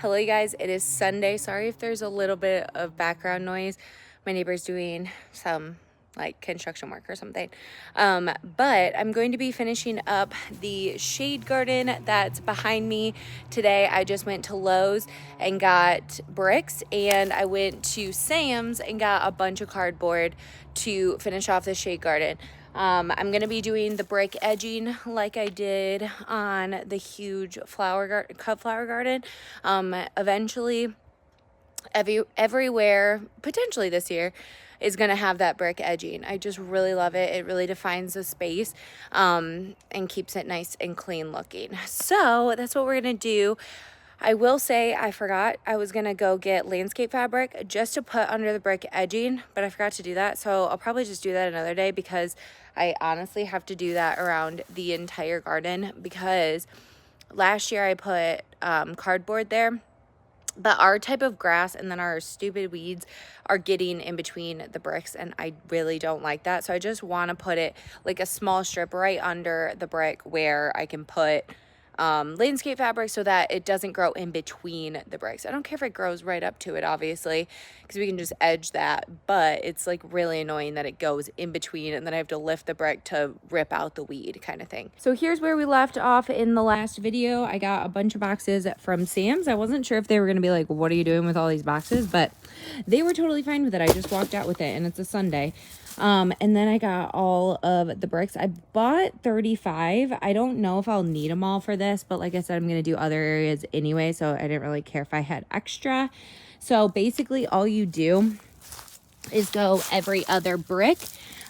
Hello you guys, it is Sunday. Sorry if there's a little bit of background noise. My neighbor's doing some like construction work or something. But I'm going to be finishing up the shade garden that's behind me today. I just went to Lowe's and got bricks, and I went to Sam's and got a bunch of cardboard to finish off the shade garden. I'm going to be doing the brick edging like I did on the huge cut flower garden. Eventually, everywhere, potentially this year, is going to have that brick edging. I just really love it. It really defines the space and keeps it nice and clean looking. So that's what we're going to do. I will say I forgot I was going to go get landscape fabric just to put under the brick edging, but I forgot to do that. So I'll probably just do that another day because I honestly have to do that around the entire garden, because last year I put cardboard there, but our type of grass and then our stupid weeds are getting in between the bricks, and I really don't like that. So I just want to put it like a small strip right under the brick where I can put landscape fabric so that it doesn't grow in between the bricks. I don't care if it grows right up to it, obviously, because we can just edge that, but it's like really annoying that it goes in between and then I have to lift the brick to rip out the weed kind of thing. So here's where we left off in the last video. I got a bunch of boxes from Sam's. I wasn't sure if they were going to be like, what are you doing with all these boxes? But they were totally fine with it. I just walked out with it, and it's a Sunday. And then I got all of the bricks. I bought 35. I don't know if I'll need them all for this, but like I said, I'm going to do other areas anyway, so I didn't really care if I had extra. So basically all you do is go every other brick.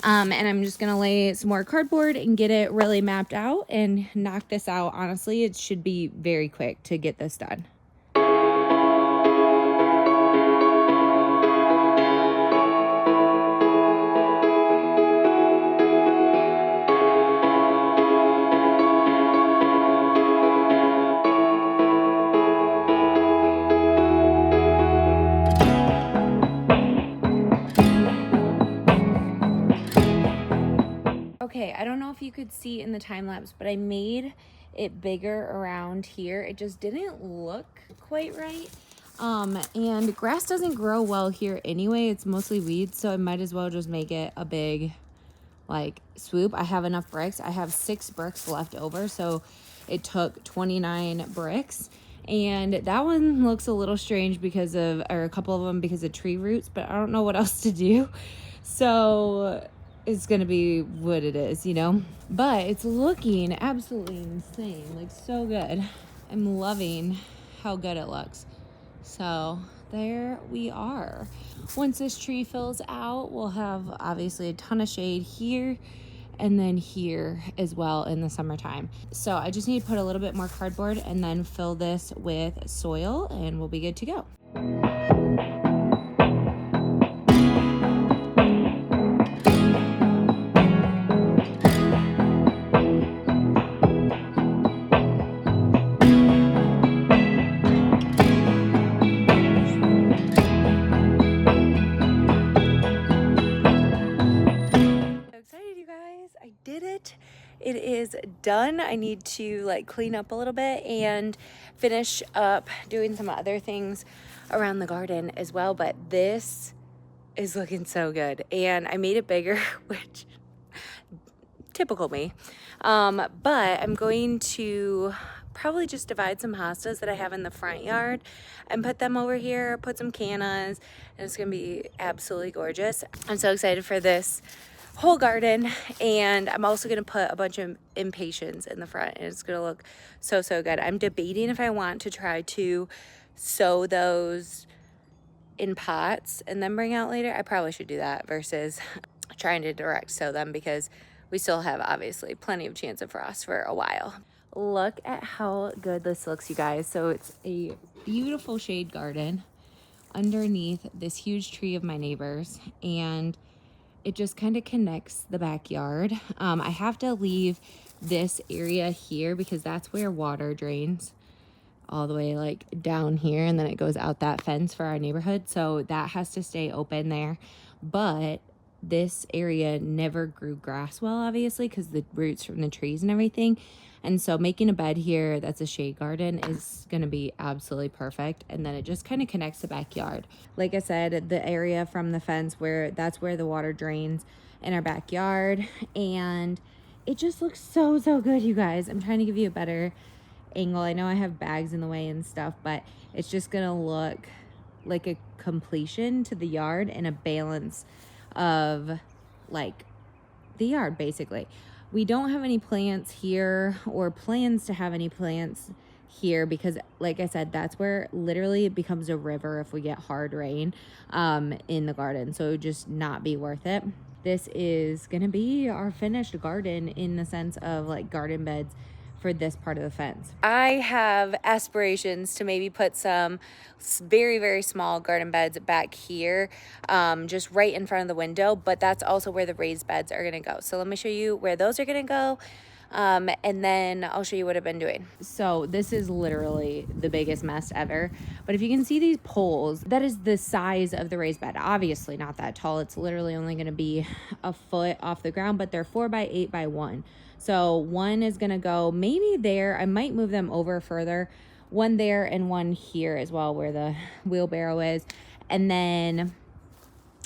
And I'm just going to lay some more cardboard and get it really mapped out and knock this out. Honestly, it should be very quick to get this done. Okay, I don't know if you could see in the time lapse, but I made it bigger around here. It just didn't look quite right. And grass doesn't grow well here anyway. It's mostly weeds, so I might as well just make it a big like swoop. I have enough bricks. I have 6 bricks left over, so it took 29 bricks. And that one looks a little strange because of, or a couple of them because of tree roots, but I don't know what else to do. So it's gonna be what it is, you know, but it's looking absolutely insane, like so good. I'm loving how good it looks. So there we are. Once this tree fills out, we'll have obviously a ton of shade here and then here as well in the summertime. So I just need to put a little bit more cardboard and then fill this with soil and we'll be good to go. It is done. I need to like clean up a little bit and finish up doing some other things around the garden as well, but this is looking so good. And I made it bigger, which typical me. But I'm going to probably just divide some hostas that I have in the front yard and put them over here, put some cannas, and it's gonna be absolutely gorgeous. I'm so excited for this whole garden, and I'm also gonna put a bunch of impatiens in the front, and it's gonna look so good. I'm debating if I want to try to sow those in pots and then bring out later. I probably should do that versus trying to direct sow them, because we still have obviously plenty of chance of frost for a while. Look at how good this looks, you guys. So it's a beautiful shade garden underneath this huge tree of my neighbor's, and it just kind of connects the backyard. I have to leave this area here because that's where water drains all the way like down here, and then it goes out that fence for our neighborhood. So that has to stay open there. But this area never grew grass well, obviously, because the roots from the trees and everything. And so making a bed here that's a shade garden is going to be absolutely perfect. And then it just kind of connects the backyard. Like I said, the area from the fence that's where the water drains in our backyard. And it just looks so, so good, you guys. I'm trying to give you a better angle. I know I have bags in the way and stuff, but it's just going to look like a completion to the yard and a balance of like the yard, basically. We don't have any plants here or plans to have any plants here because, like I said, that's where literally it becomes a river if we get hard rain in the garden. So it would just not be worth it. This is going to be our finished garden in the sense of like garden beds for this part of the fence. I have aspirations to maybe put some very, very small garden beds back here, just right in front of the window, but that's also where the raised beds are gonna go. So let me show you where those are gonna go. And then I'll show you what I've been doing. So this is literally the biggest mess ever. But if you can see these poles, that is the size of the raised bed. Obviously not that tall. It's literally only going to be a foot off the ground, but they're 4 by 8 by 1. So one is going to go maybe there. I might move them over further. One there and one here as well where the wheelbarrow is. And then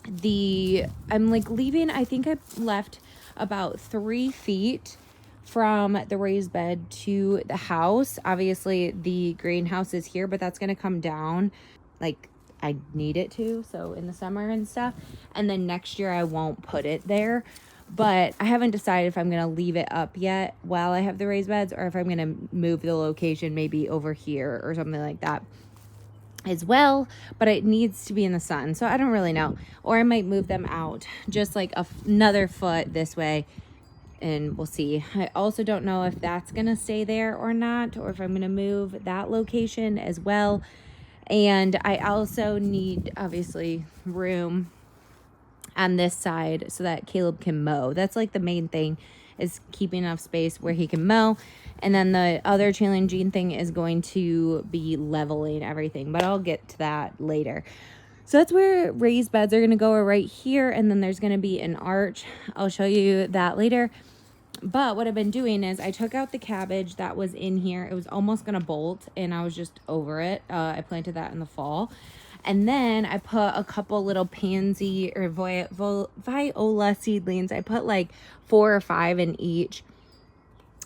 I'm like leaving, I think I left about 3 feet from the raised bed to the house. Obviously the greenhouse is here, but that's going to come down like I need it to, so in the summer and stuff. And then next year I won't put it there, but I haven't decided if I'm going to leave it up yet while I have the raised beds or if I'm going to move the location maybe over here or something like that as well. But it needs to be in the sun, so I don't really know. Or I might move them out just like another foot this way, and we'll see. I also don't know if that's gonna stay there or not, or if I'm gonna move that location as well. And I also need, obviously, room on this side so that Caleb can mow. That's like the main thing, is keeping enough space where he can mow. And then the other challenging thing is going to be leveling everything, but I'll get to that later. So that's where raised beds are going to go, right here. And then there's going to be an arch. I'll show you that later. But what I've been doing is I took out the cabbage that was in here. It was almost going to bolt and I was just over it. I planted that in the fall. And then I put a couple little pansy or viola seedlings. I put like 4 or 5 in each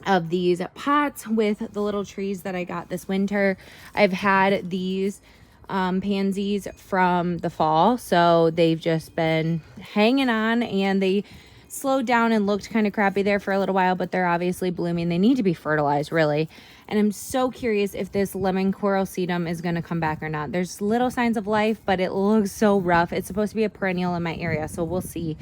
of these pots with the little trees that I got this winter. I've had these pansies from the fall, so they've just been hanging on, and they slowed down and looked kind of crappy there for a little while, but they're obviously blooming. They need to be fertilized, really. And I'm so curious if this lemon coral sedum is going to come back or not. There's little signs of life, but it looks so rough. It's supposed to be a perennial in my area, so we'll see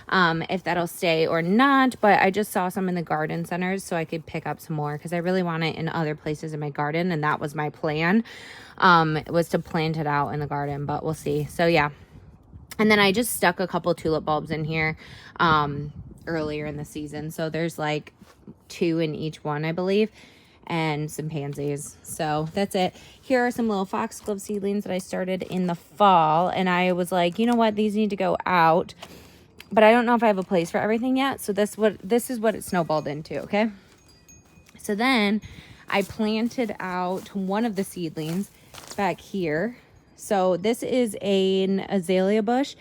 if that'll stay or not. But I just saw some in the garden centers, so I could pick up some more because I really want it in other places in my garden, and that was my plan, was to plant it out in the garden, but we'll see. So yeah. And then I just stuck a couple tulip bulbs in here earlier in the season. So there's like 2 in each one, I believe, and some pansies. So that's it. Here are some little foxglove seedlings that I started in the fall. And I was like, you know what? These need to go out. But I don't know if I have a place for everything yet. So this is what it snowballed into, okay? So then I planted out one of the seedlings back here. So this is an azalea bush,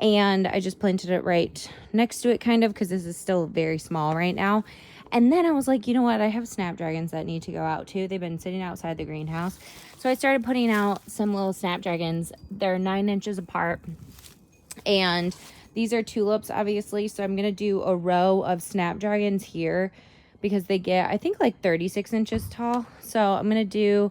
and I just planted it right next to it kind of because this is still very small right now. And then I was like, you know what? I have snapdragons that need to go out too. They've been sitting outside the greenhouse. So I started putting out some little snapdragons. They're 9 inches apart, and these are tulips, obviously. So I'm going to do a row of snapdragons here because they get, I think, like 36 inches tall. So I'm going to do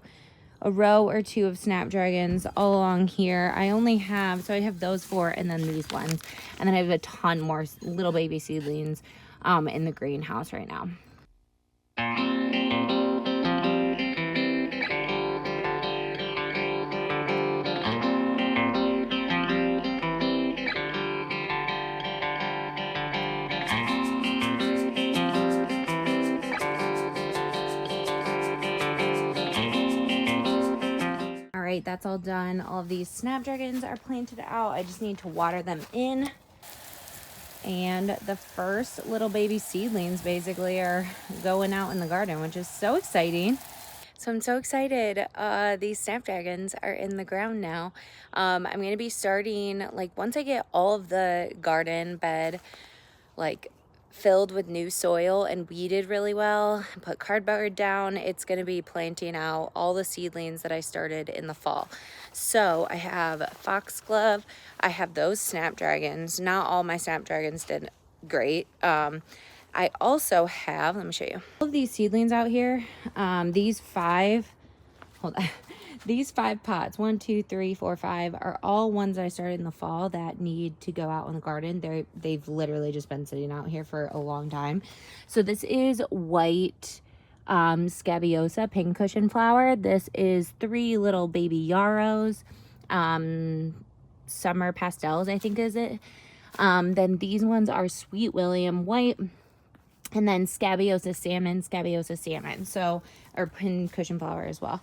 a row or 2 of snapdragons all along here. I only have, so I have those 4 and then these ones. And then I have a ton more little baby seedlings in the greenhouse right now. Right, that's all done. All of these snapdragons are planted out. I just need to water them in. And the first little baby seedlings basically are going out in the garden, which is so exciting. So I'm so excited. These Snapdragons are in the ground now. I'm going to be starting, like, once I get all of the garden bed, like, filled with new soil and weeded really well, put cardboard down, it's going to be planting out all the seedlings that I started in the fall. So I have foxglove, I have those Snapdragons. Not all my Snapdragons did great. I also have, let me show you, all of these seedlings out here. These five, hold on. These 5 pots, 1, 2, 3, 4, 5, are all ones I started in the fall that need to go out in the garden. They've literally just been sitting out here for a long time. So this is white scabiosa pincushion flower. This is 3 little baby yarrows, summer pastels, I think is it. Then these ones are sweet William white, and then scabiosa salmon, so, or pincushion flower as well.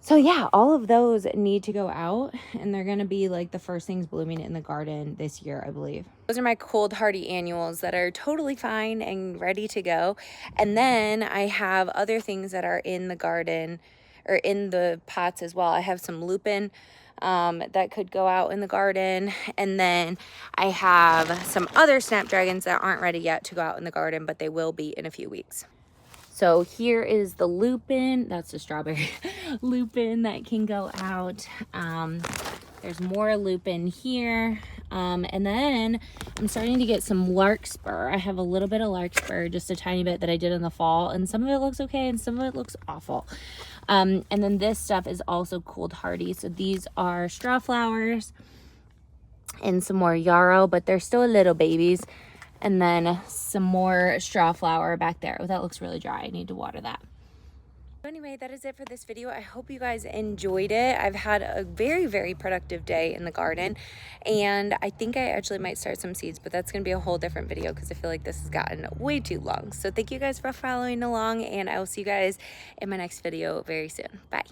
So yeah, all of those need to go out, and they're going to be like the first things blooming in the garden this year, I believe. Those are my cold hardy annuals that are totally fine and ready to go. And then I have other things that are in the garden or in the pots as well. I have some lupin that could go out in the garden. And then I have some other Snapdragons that aren't ready yet to go out in the garden, but they will be in a few weeks. So here is the lupin, that's the strawberry lupin that can go out. There's more lupin here. And then I'm starting to get some larkspur. I have a little bit of larkspur, just a tiny bit that I did in the fall, and some of it looks okay and some of it looks awful. And then this stuff is also cold hardy. So these are straw flowers and some more yarrow, but they're still little babies. And then some more straw flower back there. Oh, that looks really dry. I need to water that. Anyway, that is it for this video. I hope you guys enjoyed it. I've had a very, very productive day in the garden, and I think I actually might start some seeds, but that's going to be a whole different video because I feel like this has gotten way too long. So thank you guys for following along, and I will see you guys in my next video very soon. Bye.